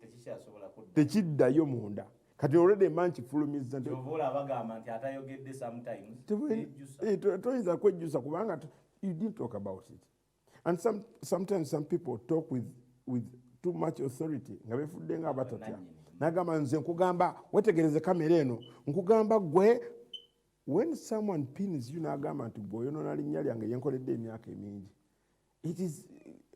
tekiddayo munda kati olwedde mba nkifulumiza toyinza kwejjusa kubanga you didn't talk about it and sometimes some people talk with too much authority nga befudde nga abatatya nagamba nze nkugamba wetegereze kamera eno nkugamba gwe when someone pins you nagamba nti gwe oyonona linnya lyange yenkoledde emyaka emingi it is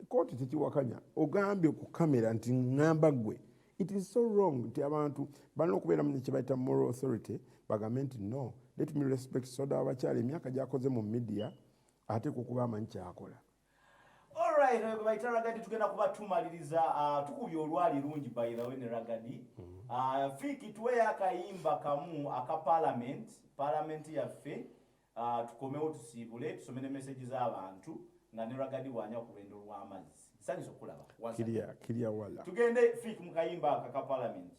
kooti tekiwakanya ogambye ku kamera nti ngamba gwe it is so wrong nti abantu balina okubeera mu kyebayita moral authority bagambe nti no let me respect soda abakyala emyaka gyakoze mu media ate kukuba amanyi kyakola
alright baita ragadi tugenda kuba tumaliriza tukubye olwali lungi bayirawe ne ragadi fiki tuwe akayimba kamu aka parliament yaffe tukomewo tusiibule tusomere message z'abantu nga ne ragadi wanya okubendo lw'amazzi sanyiza okulaba
kirya wala
tugende fiki mu kayimba aka parliament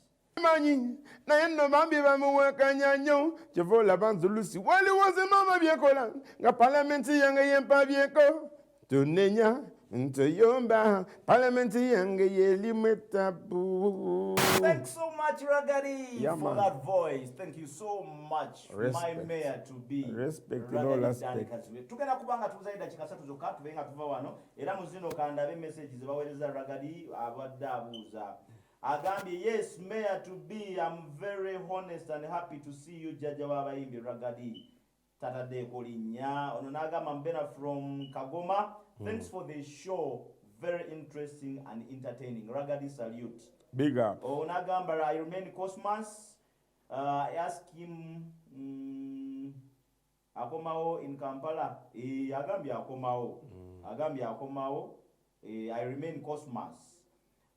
manyi naye nno bambi bamuwakanya nnyo kyova olaba nzulusi waliwo ze maama byekola nga palamenti yange yempabyeko tunenya ntoyomba palamenti yange yelimu etabu.
Thanks so much, Ragadi,
Yeah,
for
man.
that voice. Thank you so much, my
Respect.
mayor to be.
Respect,
Ragadi
no
Dani
respect.
Kazibe. Tugenda kubanga tuzaida dakika 3 zokka tubenga tuva wano era muzino kandabe messages bawereza Ragadi abadde abuuza. Agambye, yes, mayor to be. I'm very honest and happy to see you, Jajja w'abayimbi Ragadi. Tatade Kolinya. Ono n'agamba Mbena from Kagoma. Thanks for the show. Very interesting and entertaining. Ragadi salute.
Big up.
Onagamba, I remain Cosmas. I ask him, Akomao in Kampala. Agambia Akomao. Agambia Akomao. I remain Cosmas.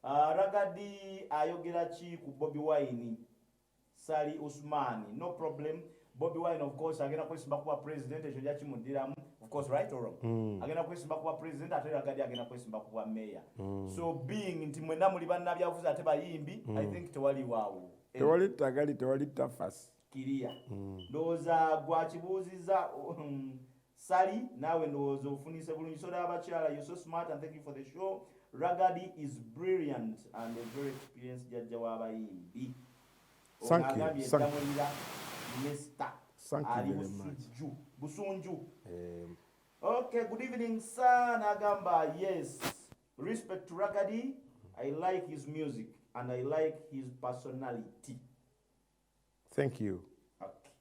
Ragadi Ayogirachi ku Bobby Wine. Sali Usmani. No problem. Bobby Wine, of course, agena kwesimba kuba president. Ejojachi mudiramu. Of course, right or wrong? Agena kwesimba kuba president. Ate Ragadi agena kwesimba kuba mayor. So being inti mwenda muli banna byavuze ate bayimbi, I think tewali waawo.
Tewali tagali, tewali tafasi.
Kiria. Ndowooza gwa kibuuziza Sally, nawe ndowooza ofunise bulungi. Soda abakyala, you're so smart and thank you for the show. Ragadi is brilliant and a very experienced jajja w'abayimbi.
Thank you. Thank you.
Thank
you very much.
Busunju. Okay, good evening, sir. Nagamba, yes. Respect to Ragadi. I like his music and I like his personality.
Thank you.
Okay.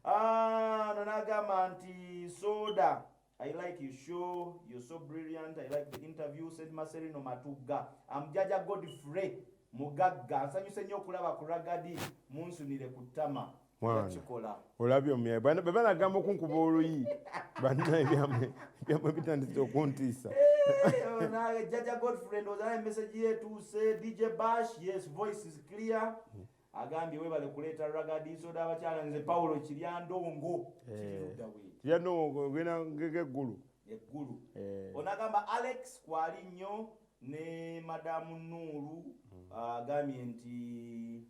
Nagamba anti Soda. I like your show. You're so brilliant. I like the interview. Said Marcelino Matuga. I'm Jaja Godfrey Mugaga. Nsanyuse nnyo okulaba ku Ragadi. Munsunire ku ttama. Yakikola.
Olabye omuyayi. Bwe banagamba okunkuba oluyi. Banna ebyamwe bitandise okuntiisa.
Jaja Godfrey ndowooza message yeetuuse. DJ Bash, yes, voice is clear. Agambye webale kuleeta Ragadi. Soda abakyala nze Paulo Kiryandongo.
Kiryandongo ngena ng'eggulu.
Eggulu. Onagamba Alex kwali nnyo ne Madamu Nuru. Agambye nti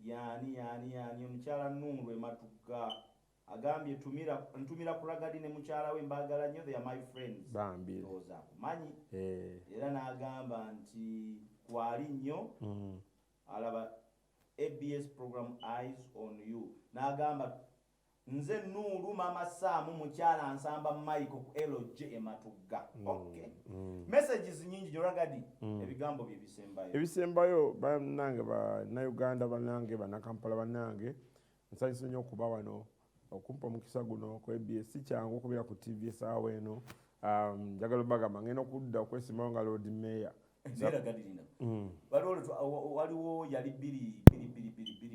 yani omukyala Nuru Ematuga. Agambye ntumira ku Ragadi ne mukyala we mbagala nnyo, they are my friends.
Bambi.
Ndowooza akumanyi. Era n'agamba nti kwali nnyo. Alaba ABS program Eyes on You. N'agamba nze Nuru mama Samu mukyala Nsamba Michael ku LG Ematuga. Okay. Messages nyingi nyo Ragadi. Ebigambo bye bisembayo.
Ebisembayo bannange Bannayuganda bannange Bannakampala bannange nsanyusa nnyo okuba wano okumpa omukisa guno ku ABS. Si kyangu okubeera ku TV essaawa eno. Njagala obagamba ngenda okudda okwesimbawo nga Lord Mayor.
Zera gadinda. Waliwo yali biri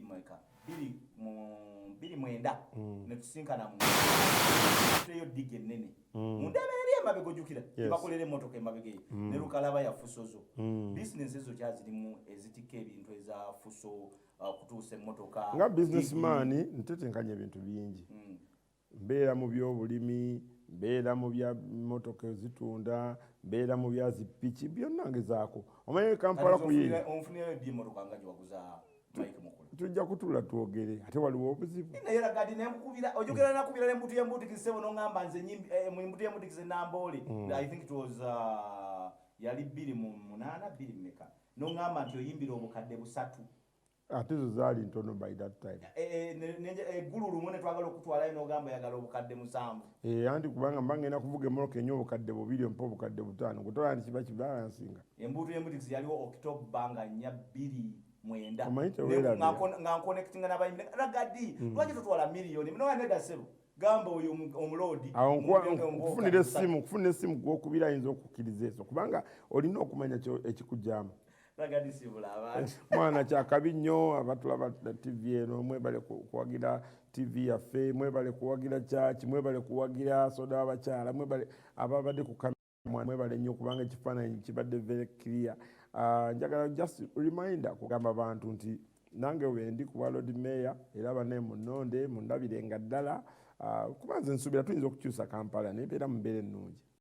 mweka. Biri mwenda. Ne tusinkana mu. Teyo dige nene. Mundaberi emabego jukira. Bakolere motoka emabege. Ne lukalaba ya fusozo. Business ezo kyazirimu ezitike ebintu eza fuso kutuuse motoka.
Nga businessman ntetenkanya ebintu bingi. Mbeera mu by'obulimi, mbeera mu bya motoka ezitunda, mbeera mu bya zipiki, byonna ngezaako. Omanyi Kampala kuyiye.
Onfunira eby'emmotoka nga gyewaguza Mike Mukulu.
Tujja kutuula twogere ate waliwo obuzibu.
Naye Ragadi nemukubira ojogera nakubira embuto y'embutikise bono ngamba nze mu embuto y'embutikise Nambole. I think it was yali 28 mmeka. No ngamba nti oyimbira obukadde 3.
Ate zo zaali ntono by that time.
Eggulu lumu ne twagala okutwalayo n'ogamba yagala obukadde 7.
Anti kubanga mbangenda kuvuga emmoloka ennyo obukadde 2 mpa obukadde 5. Kutola nti kiba kibalansinga.
Embuto y'embutikisi yaliwo October nga 29.
Omanyi teweerabira.
Nga connectinga n'abayimbi. Ragadi lwaki totwala miliyoni muno waneda sebo gamba oyo omulodi.
Awo kufunira essimu gw'okubira ayinza okukkiriza eso kubanga olina okumanya ekikujjaamu.
Ragadi sibula abantu.
Mwana kyakabi nnyo abatulaba TV eno mwebale kuwagira TV yaffe, mwebale kuwagira church, mwebale kuwagira Soda abakyala, mwebale ababadde ku kamera, mwebale nnyo kubanga ekifaananyi kibadde very clear. Njagala just reminder kugamba abantu nti nange wendi kuba Lord Mayor era bane munonde mundabirenga ddala kuba nze nsuubira tuyinza okukyusa Kampala nebeera mu mbeera ennungi.